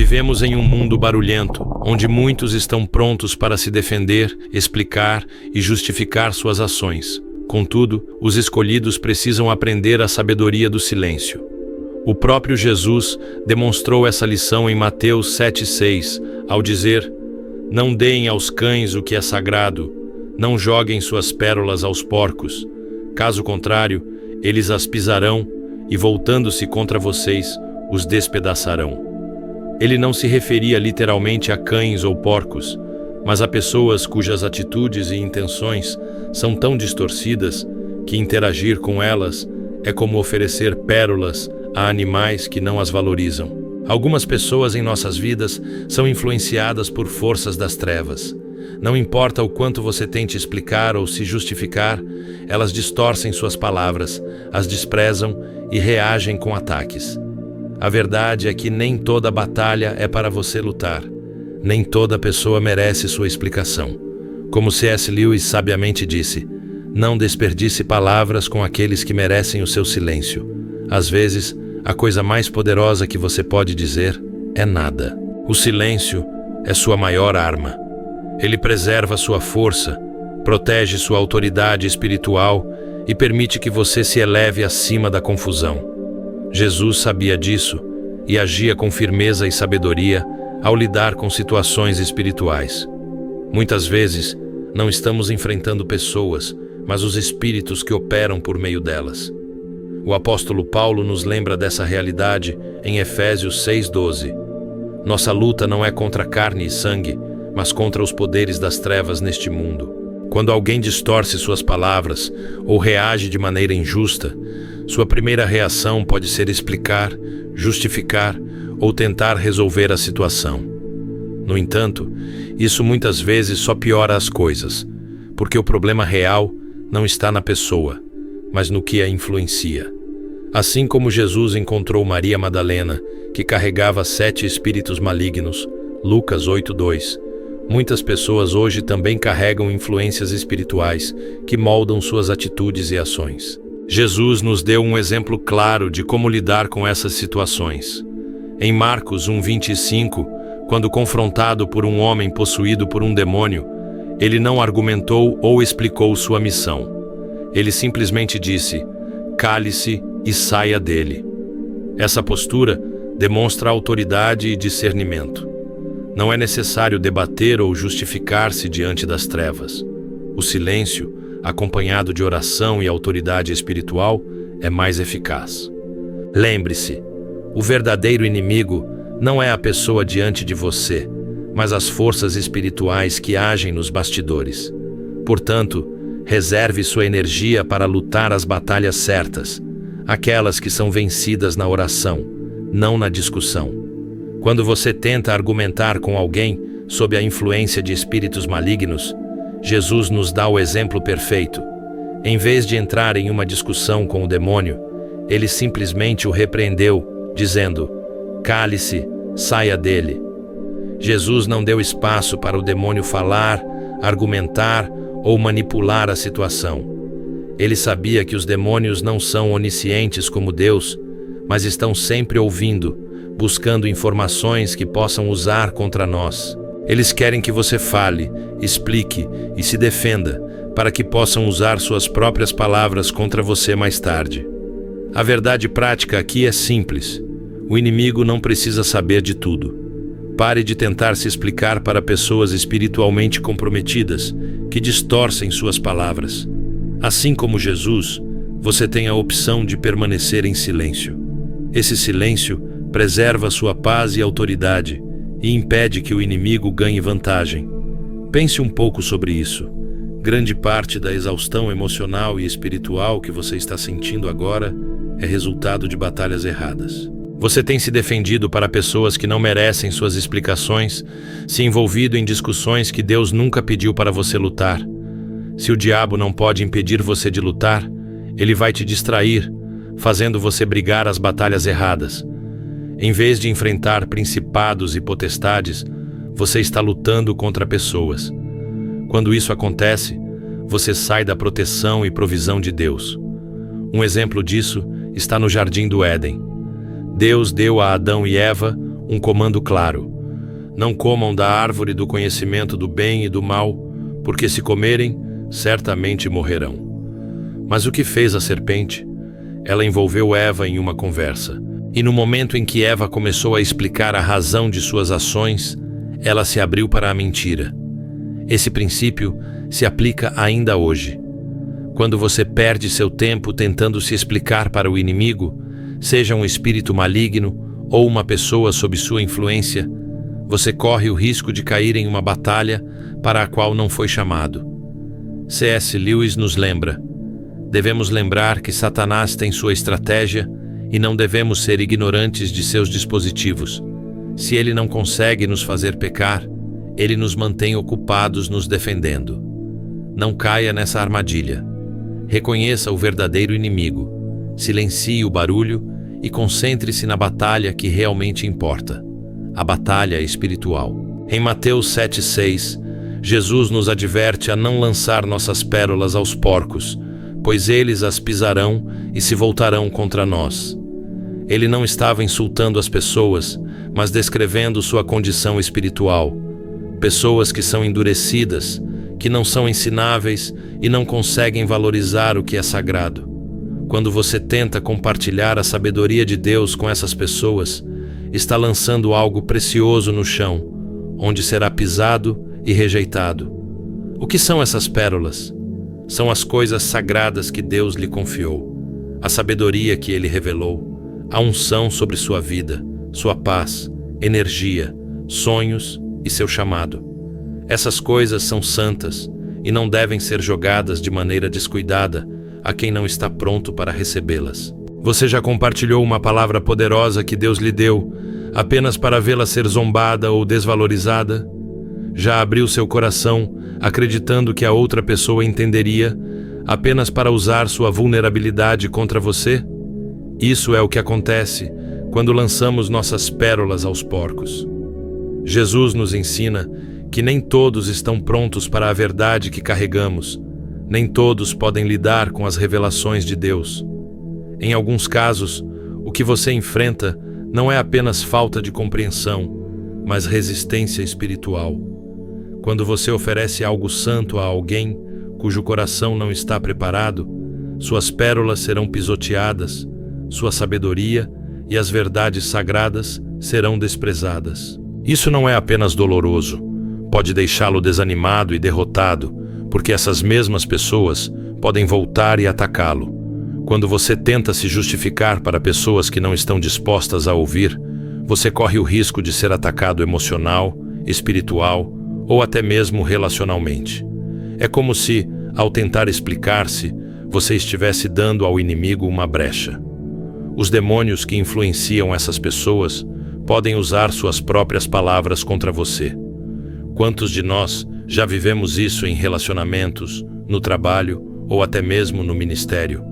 Vivemos em um mundo barulhento, onde muitos estão prontos para se defender, explicar e justificar suas ações. Contudo, os escolhidos precisam aprender a sabedoria do silêncio. O próprio Jesus demonstrou essa lição em Mateus 7,6, ao dizer: "Não deem aos cães o que é sagrado, não joguem suas pérolas aos porcos. Caso contrário, eles as pisarão e, voltando-se contra vocês, os despedaçarão." Ele não se referia literalmente a cães ou porcos, mas a pessoas cujas atitudes e intenções são tão distorcidas que interagir com elas é como oferecer pérolas a animais que não as valorizam. Algumas pessoas em nossas vidas são influenciadas por forças das trevas. Não importa o quanto você tente explicar ou se justificar, elas distorcem suas palavras, as desprezam e reagem com ataques. A verdade é que nem toda batalha é para você lutar. Nem toda pessoa merece sua explicação. Como C.S. Lewis sabiamente disse: "Não desperdice palavras com aqueles que merecem o seu silêncio." Às vezes, a coisa mais poderosa que você pode dizer é nada. O silêncio é sua maior arma. Ele preserva sua força, protege sua autoridade espiritual e permite que você se eleve acima da confusão. Jesus sabia disso e agia com firmeza e sabedoria ao lidar com situações espirituais. Muitas vezes, não estamos enfrentando pessoas, mas os espíritos que operam por meio delas. O apóstolo Paulo nos lembra dessa realidade em Efésios 6,12. Nossa luta não é contra carne e sangue, mas contra os poderes das trevas neste mundo. Quando alguém distorce suas palavras ou reage de maneira injusta, sua primeira reação pode ser explicar, justificar ou tentar resolver a situação. No entanto, isso muitas vezes só piora as coisas, porque o problema real não está na pessoa, mas no que a influencia. Assim como Jesus encontrou Maria Madalena, que carregava 7 espíritos malignos, Lucas 8,2, muitas pessoas hoje também carregam influências espirituais que moldam suas atitudes e ações. Jesus nos deu um exemplo claro de como lidar com essas situações. Em Marcos 1,25, quando confrontado por um homem possuído por um demônio, ele não argumentou ou explicou sua missão. Ele simplesmente disse: "Cale-se e saia dele." Essa postura demonstra autoridade e discernimento. Não é necessário debater ou justificar-se diante das trevas. O silêncio, acompanhado de oração e autoridade espiritual, é mais eficaz. Lembre-se, o verdadeiro inimigo não é a pessoa diante de você, mas as forças espirituais que agem nos bastidores. Portanto, reserve sua energia para lutar as batalhas certas, aquelas que são vencidas na oração, não na discussão. Quando você tenta argumentar com alguém sob a influência de espíritos malignos, Jesus nos dá o exemplo perfeito. Em vez de entrar em uma discussão com o demônio, ele simplesmente o repreendeu, dizendo: "Cale-se, saia dele." Jesus não deu espaço para o demônio falar, argumentar ou manipular a situação. Ele sabia que os demônios não são oniscientes como Deus, mas estão sempre ouvindo, buscando informações que possam usar contra nós. Eles querem que você fale, explique e se defenda, para que possam usar suas próprias palavras contra você mais tarde. A verdade prática aqui é simples. O inimigo não precisa saber de tudo. Pare de tentar se explicar para pessoas espiritualmente comprometidas, que distorcem suas palavras. Assim como Jesus, você tem a opção de permanecer em silêncio. Esse silêncio preserva sua paz e autoridade e impede que o inimigo ganhe vantagem. Pense um pouco sobre isso. Grande parte da exaustão emocional e espiritual que você está sentindo agora é resultado de batalhas erradas. Você tem se defendido para pessoas que não merecem suas explicações, se envolvido em discussões que Deus nunca pediu para você lutar. Se o diabo não pode impedir você de lutar, ele vai te distrair, fazendo você brigar as batalhas erradas. Em vez de enfrentar principados e potestades, você está lutando contra pessoas. Quando isso acontece, você sai da proteção e provisão de Deus. Um exemplo disso está no Jardim do Éden. Deus deu a Adão e Eva um comando claro: não comam da árvore do conhecimento do bem e do mal, porque se comerem, certamente morrerão. Mas o que fez a serpente? Ela envolveu Eva em uma conversa. E no momento em que Eva começou a explicar a razão de suas ações, ela se abriu para a mentira. Esse princípio se aplica ainda hoje. Quando você perde seu tempo tentando se explicar para o inimigo, seja um espírito maligno ou uma pessoa sob sua influência, você corre o risco de cair em uma batalha para a qual não foi chamado. C.S. Lewis nos lembra: devemos lembrar que Satanás tem sua estratégia e não devemos ser ignorantes de seus dispositivos. Se ele não consegue nos fazer pecar, ele nos mantém ocupados nos defendendo. Não caia nessa armadilha. Reconheça o verdadeiro inimigo, silencie o barulho e concentre-se na batalha que realmente importa, a batalha espiritual. Em Mateus 7,6, Jesus nos adverte a não lançar nossas pérolas aos porcos, pois eles as pisarão e se voltarão contra nós. Ele não estava insultando as pessoas, mas descrevendo sua condição espiritual. Pessoas que são endurecidas, que não são ensináveis e não conseguem valorizar o que é sagrado. Quando você tenta compartilhar a sabedoria de Deus com essas pessoas, está lançando algo precioso no chão, onde será pisado e rejeitado. O que são essas pérolas? São as coisas sagradas que Deus lhe confiou, a sabedoria que Ele revelou, a unção sobre sua vida, sua paz, energia, sonhos e seu chamado. Essas coisas são santas e não devem ser jogadas de maneira descuidada a quem não está pronto para recebê-las. Você já compartilhou uma palavra poderosa que Deus lhe deu apenas para vê-la ser zombada ou desvalorizada? Já abriu seu coração acreditando que a outra pessoa entenderia apenas para usar sua vulnerabilidade contra você? Isso é o que acontece quando lançamos nossas pérolas aos porcos. Jesus nos ensina que nem todos estão prontos para a verdade que carregamos, nem todos podem lidar com as revelações de Deus. Em alguns casos, o que você enfrenta não é apenas falta de compreensão, mas resistência espiritual. Quando você oferece algo santo a alguém cujo coração não está preparado, suas pérolas serão pisoteadas, sua sabedoria e as verdades sagradas serão desprezadas. Isso não é apenas doloroso, pode deixá-lo desanimado e derrotado, porque essas mesmas pessoas podem voltar e atacá-lo. Quando você tenta se justificar para pessoas que não estão dispostas a ouvir, você corre o risco de ser atacado emocional, espiritual ou até mesmo relacionalmente. É como se, ao tentar explicar-se, você estivesse dando ao inimigo uma brecha. Os demônios que influenciam essas pessoas podem usar suas próprias palavras contra você. Quantos de nós já vivemos isso em relacionamentos, no trabalho ou até mesmo no ministério?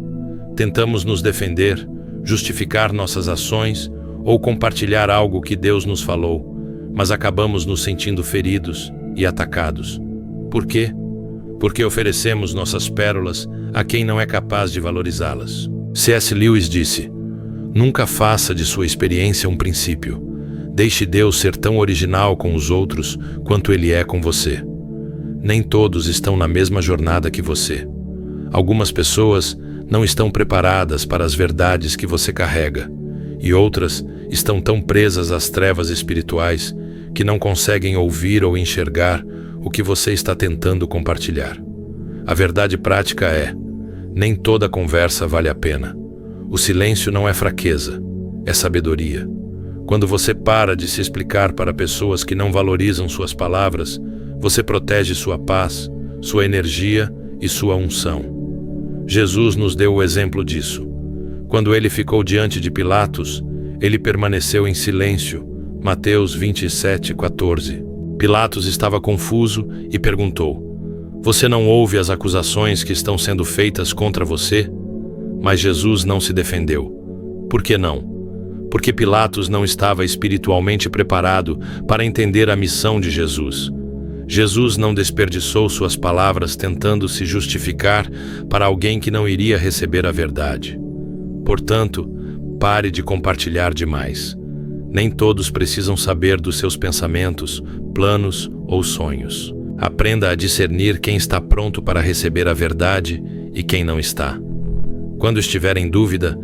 Tentamos nos defender, justificar nossas ações ou compartilhar algo que Deus nos falou, mas acabamos nos sentindo feridos e atacados. Por quê? Porque oferecemos nossas pérolas a quem não é capaz de valorizá-las. C.S. Lewis disse: nunca faça de sua experiência um princípio. Deixe Deus ser tão original com os outros quanto Ele é com você. Nem todos estão na mesma jornada que você. Algumas pessoas não estão preparadas para as verdades que você carrega, e outras estão tão presas às trevas espirituais que não conseguem ouvir ou enxergar o que você está tentando compartilhar. A verdade prática é: nem toda conversa vale a pena. O silêncio não é fraqueza, é sabedoria. Quando você para de se explicar para pessoas que não valorizam suas palavras, você protege sua paz, sua energia e sua unção. Jesus nos deu o exemplo disso. Quando ele ficou diante de Pilatos, ele permaneceu em silêncio. Mateus 27:14. Pilatos estava confuso e perguntou: você não ouve as acusações que estão sendo feitas contra você? Mas Jesus não se defendeu. Por que não? Porque Pilatos não estava espiritualmente preparado para entender a missão de Jesus. Jesus não desperdiçou suas palavras tentando se justificar para alguém que não iria receber a verdade. Portanto, pare de compartilhar demais. Nem todos precisam saber dos seus pensamentos, planos ou sonhos. Aprenda a discernir quem está pronto para receber a verdade e quem não está. Quando estiver em dúvida,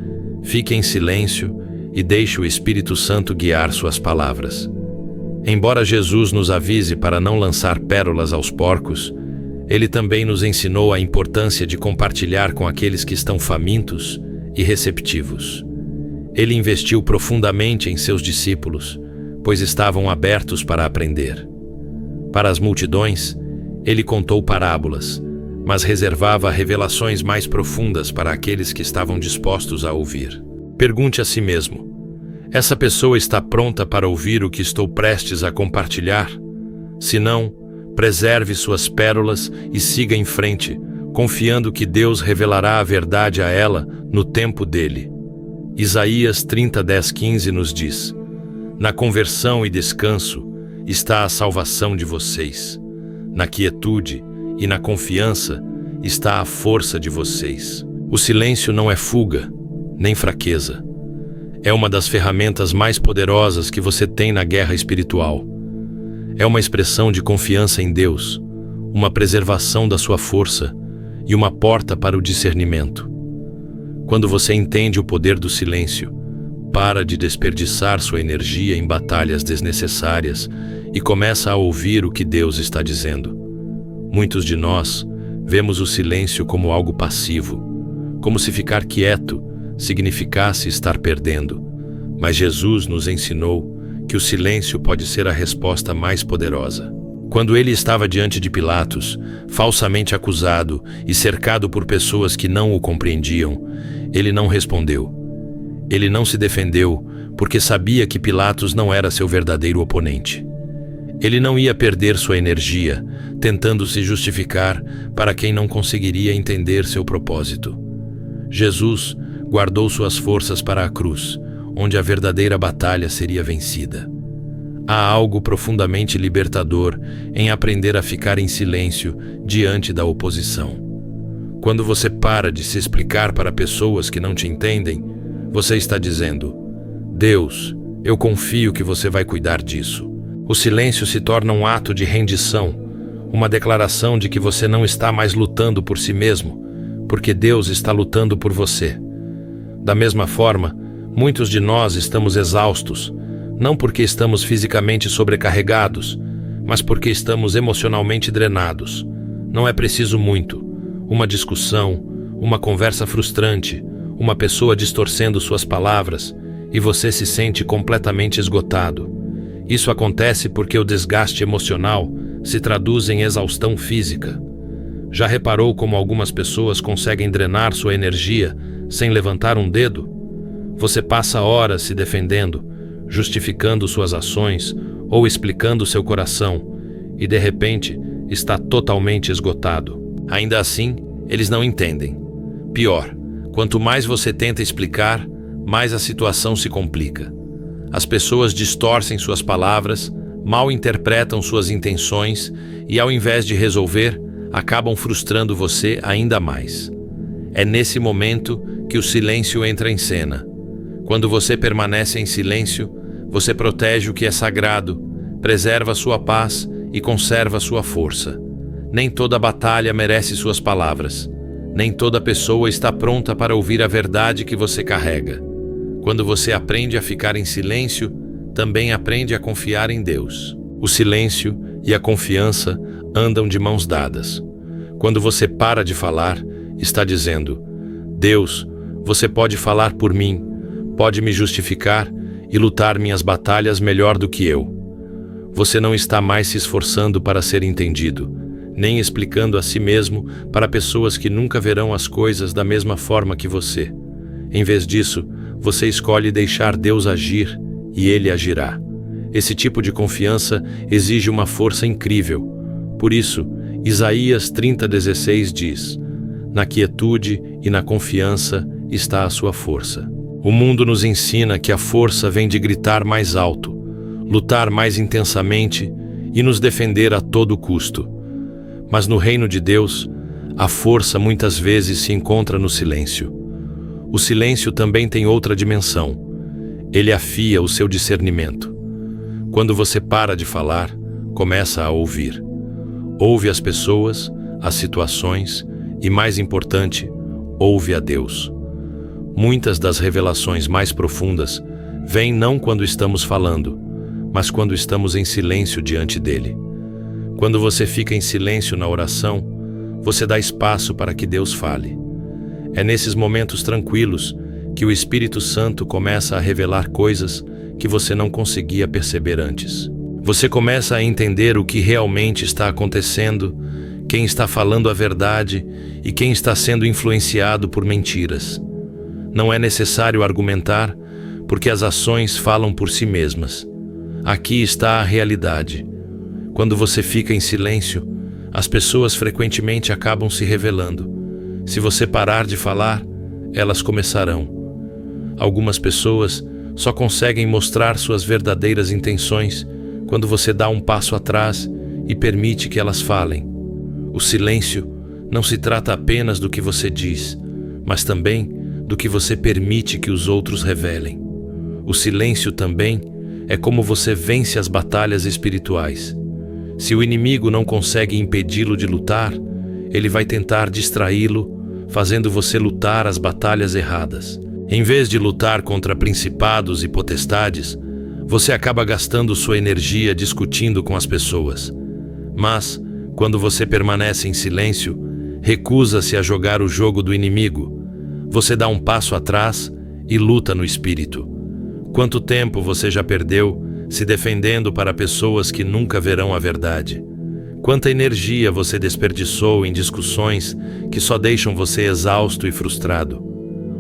fique em silêncio e deixe o Espírito Santo guiar suas palavras. Embora Jesus nos avise para não lançar pérolas aos porcos, ele também nos ensinou a importância de compartilhar com aqueles que estão famintos e receptivos. Ele investiu profundamente em seus discípulos, pois estavam abertos para aprender. Para as multidões, ele contou parábolas, mas reservava revelações mais profundas para aqueles que estavam dispostos a ouvir. Pergunte a si mesmo: essa pessoa está pronta para ouvir o que estou prestes a compartilhar? Se não, preserve suas pérolas e siga em frente, confiando que Deus revelará a verdade a ela no tempo dele. Isaías 30:10-15 nos diz: na conversão e descanso está a salvação de vocês. Na quietude e na confiança está a força de vocês. O silêncio não é fuga, nem fraqueza. É uma das ferramentas mais poderosas que você tem na guerra espiritual. É uma expressão de confiança em Deus, uma preservação da sua força e uma porta para o discernimento. Quando você entende o poder do silêncio, para de desperdiçar sua energia em batalhas desnecessárias e começa a ouvir o que Deus está dizendo. Muitos de nós vemos o silêncio como algo passivo, como se ficar quieto significasse estar perdendo. Mas Jesus nos ensinou que o silêncio pode ser a resposta mais poderosa. Quando ele estava diante de Pilatos, falsamente acusado e cercado por pessoas que não o compreendiam, ele não respondeu. Ele não se defendeu porque sabia que Pilatos não era seu verdadeiro oponente. Ele não ia perder sua energia tentando se justificar para quem não conseguiria entender seu propósito. Jesus guardou suas forças para a cruz, onde a verdadeira batalha seria vencida. Há algo profundamente libertador em aprender a ficar em silêncio diante da oposição. Quando você para de se explicar para pessoas que não te entendem, você está dizendo: Deus, eu confio que você vai cuidar disso. O silêncio se torna um ato de rendição, uma declaração de que você não está mais lutando por si mesmo, porque Deus está lutando por você. Da mesma forma, muitos de nós estamos exaustos, não porque estamos fisicamente sobrecarregados, mas porque estamos emocionalmente drenados. Não é preciso muito. Uma discussão, uma conversa frustrante, uma pessoa distorcendo suas palavras, e você se sente completamente esgotado. Isso acontece porque o desgaste emocional se traduz em exaustão física. Já reparou como algumas pessoas conseguem drenar sua energia sem levantar um dedo? Você passa horas se defendendo, justificando suas ações ou explicando seu coração, e de repente está totalmente esgotado. Ainda assim, eles não entendem. Pior, quanto mais você tenta explicar, mais a situação se complica. As pessoas distorcem suas palavras, mal interpretam suas intenções e, ao invés de resolver, acabam frustrando você ainda mais. É nesse momento que o silêncio entra em cena. Quando você permanece em silêncio, você protege o que é sagrado, preserva sua paz e conserva sua força. Nem toda batalha merece suas palavras. Nem toda pessoa está pronta para ouvir a verdade que você carrega. Quando você aprende a ficar em silêncio, também aprende a confiar em Deus. O silêncio e a confiança andam de mãos dadas. Quando você para de falar, está dizendo: Deus, você pode falar por mim, pode me justificar e lutar minhas batalhas melhor do que eu. Você não está mais se esforçando para ser entendido, nem explicando a si mesmo para pessoas que nunca verão as coisas da mesma forma que você. Em vez disso, você escolhe deixar Deus agir e Ele agirá. Esse tipo de confiança exige uma força incrível. Por isso, Isaías 30:16 diz: na quietude e na confiança está a sua força. O mundo nos ensina que a força vem de gritar mais alto, lutar mais intensamente e nos defender a todo custo. Mas no reino de Deus, a força muitas vezes se encontra no silêncio. O silêncio também tem outra dimensão. Ele afia o seu discernimento. Quando você para de falar, começa a ouvir. Ouve as pessoas, as situações e, mais importante, ouve a Deus. Muitas das revelações mais profundas vêm não quando estamos falando, mas quando estamos em silêncio diante dele. Quando você fica em silêncio na oração, você dá espaço para que Deus fale. É nesses momentos tranquilos que o Espírito Santo começa a revelar coisas que você não conseguia perceber antes. Você começa a entender o que realmente está acontecendo, quem está falando a verdade e quem está sendo influenciado por mentiras. Não é necessário argumentar, porque as ações falam por si mesmas. Aqui está a realidade. Quando você fica em silêncio, as pessoas frequentemente acabam se revelando. Se você parar de falar, elas começarão. Algumas pessoas só conseguem mostrar suas verdadeiras intenções quando você dá um passo atrás e permite que elas falem. O silêncio não se trata apenas do que você diz, mas também do que você permite que os outros revelem. O silêncio também é como você vence as batalhas espirituais. Se o inimigo não consegue impedi-lo de lutar, ele vai tentar distraí-lo, fazendo você lutar as batalhas erradas. Em vez de lutar contra principados e potestades, você acaba gastando sua energia discutindo com as pessoas. Mas, quando você permanece em silêncio, recusa-se a jogar o jogo do inimigo. Você dá um passo atrás e luta no espírito. Quanto tempo você já perdeu se defendendo para pessoas que nunca verão a verdade? Quanta energia você desperdiçou em discussões que só deixam você exausto e frustrado?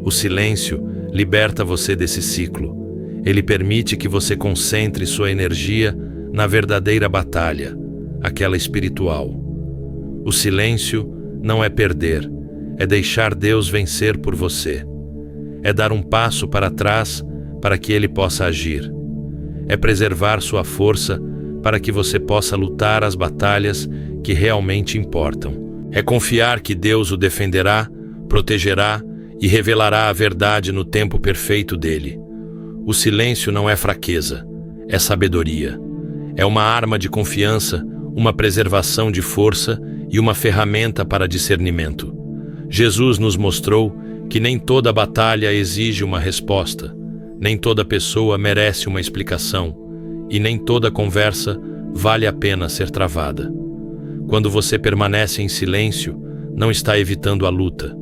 O silêncio liberta você desse ciclo. Ele permite que você concentre sua energia na verdadeira batalha, aquela espiritual. O silêncio não é perder, é deixar Deus vencer por você. É dar um passo para trás para que Ele possa agir. É preservar sua força para que você possa lutar as batalhas que realmente importam. É confiar que Deus o defenderá, protegerá e revelará a verdade no tempo perfeito dele. O silêncio não é fraqueza, é sabedoria. É uma arma de confiança, uma preservação de força e uma ferramenta para discernimento. Jesus nos mostrou que nem toda batalha exige uma resposta, nem toda pessoa merece uma explicação e nem toda conversa vale a pena ser travada. Quando você permanece em silêncio, não está evitando a luta,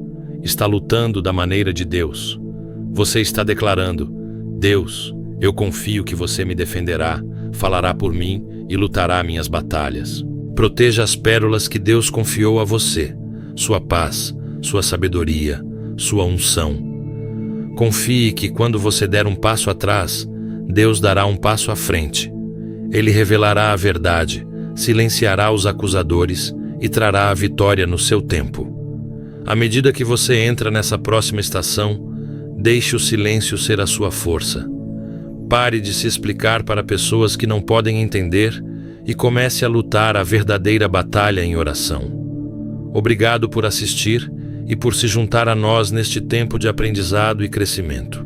está lutando da maneira de Deus. Você está declarando: Deus, eu confio que você me defenderá, falará por mim e lutará minhas batalhas. Proteja as pérolas que Deus confiou a você, sua paz, sua sabedoria, sua unção. Confie que quando você der um passo atrás, Deus dará um passo à frente. Ele revelará a verdade, silenciará os acusadores e trará a vitória no seu tempo. À medida que você entra nessa próxima estação, deixe o silêncio ser a sua força. Pare de se explicar para pessoas que não podem entender e comece a lutar a verdadeira batalha em oração. Obrigado por assistir e por se juntar a nós neste tempo de aprendizado e crescimento.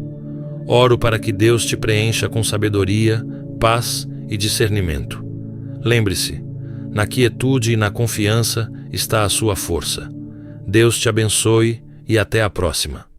Oro para que Deus te preencha com sabedoria, paz e discernimento. Lembre-se, na quietude e na confiança está a sua força. Deus te abençoe e até a próxima.